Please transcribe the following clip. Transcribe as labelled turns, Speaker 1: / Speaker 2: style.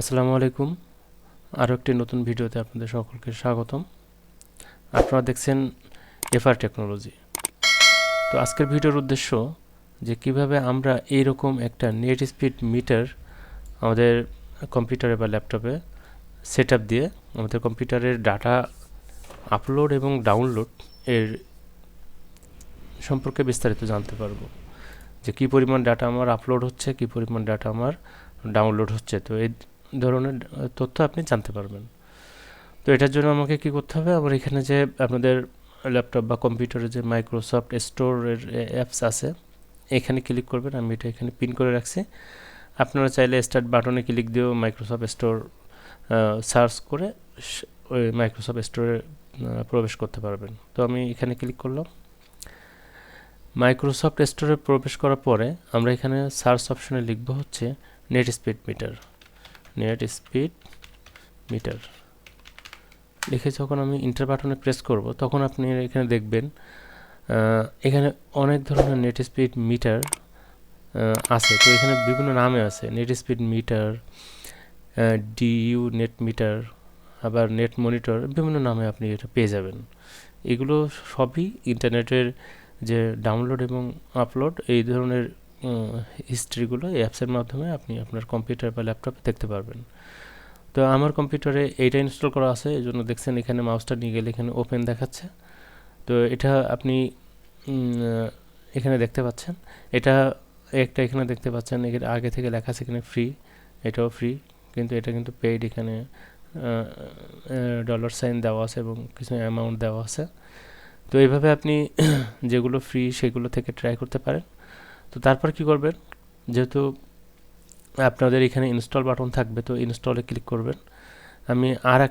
Speaker 1: আসসালামু আলাইকুম। আরও একটি নতুন ভিডিওতে আপনাদের সকলকে স্বাগতম। আপনারা দেখছেন এফআর টেকনোলজি। তো আজকের ভিডিওর উদ্দেশ্য যে কিভাবে আমরা এইরকম একটা নেট স্পিড মিটার আমাদের কম্পিউটারে বা ল্যাপটপে সেট আপ দিয়ে আমাদের কম্পিউটারের ডাটা আপলোড এবং ডাউনলোড এর সম্পর্কে বিস্তারিত জানতে পারবো, যে কী পরিমাণ ডাটা আমার আপলোড হচ্ছে, কী পরিমাণ ডাটা আমার ডাউনলোড হচ্ছে। তো এই ধরনের তথ্য আপনি জানতে পারবেন। তো এটার জন্য আমাকে কি করতে হবে, আমার এখানে যে আপনাদের ল্যাপটপ বা কম্পিউটারে যে মাইক্রোসফট স্টোরের অ্যাপস আছে এখানে ক্লিক করবেন। আমি এটা এখানে পিন করে রাখছি। আপনারা চাইলে স্টার্ট বাটনে ক্লিক দিয়েও মাইক্রোসফট স্টোর সার্চ করে ওই মাইক্রোসফট স্টোরে প্রবেশ করতে পারবেন। তো আমি এখানে ক্লিক করলাম। মাইক্রোসফট স্টোরে প্রবেশ করার পরে আমরা এখানে সার্চ অপশনে লিখব হচ্ছে net speed metre. Net speed metre লিখে যখন আমি ইন্টার বাটনে প্রেস করব তখন আপনি এখানে দেখবেন এখানে অনেক ধরনের নেট স্পিড মিটার আছে। তো এখানে বিভিন্ন নামে আছে, net speed metre, DU net metre, আবার নেট মনিটর, বিভিন্ন নামে আপনি এটা পেয়ে যাবেন। এগুলো সবই ইন্টারনেটের যে ডাউনলোড এবং আপলোড এই ধরনের হিস্ট্রিগুলো এই অ্যাপসের মাধ্যমে আপনি আপনার কম্পিউটার বা ল্যাপটপে দেখতে পারবেন। তো আমার কম্পিউটারে এইটা ইনস্টল করা আছে, এই জন্য দেখছেন এখানে মাউসটা নিয়ে গেলে এখানে ওপেন দেখাচ্ছে। তো এটা আপনি এখানে দেখতে পাচ্ছেন, এটা একটা এখানে দেখতে পাচ্ছেন এখানে আগে থেকে লেখা আছে এখানে ফ্রি, এটাও ফ্রি, কিন্তু এটা কিন্তু পেইড। এখানে ডলার সাইন দেওয়া আছে এবং কিছু অ্যামাউন্ট দেওয়া আছে। তো এইভাবে আপনি যেগুলো ফ্রি সেগুলো থেকে ট্রাই করতে পারেন। তো তারপর কি করবেন, যেহেতু আপনাদের এখানে ইনস্টল বাটন থাকবে তো ইনস্টলে ক্লিক করবেন। আমি আর একটা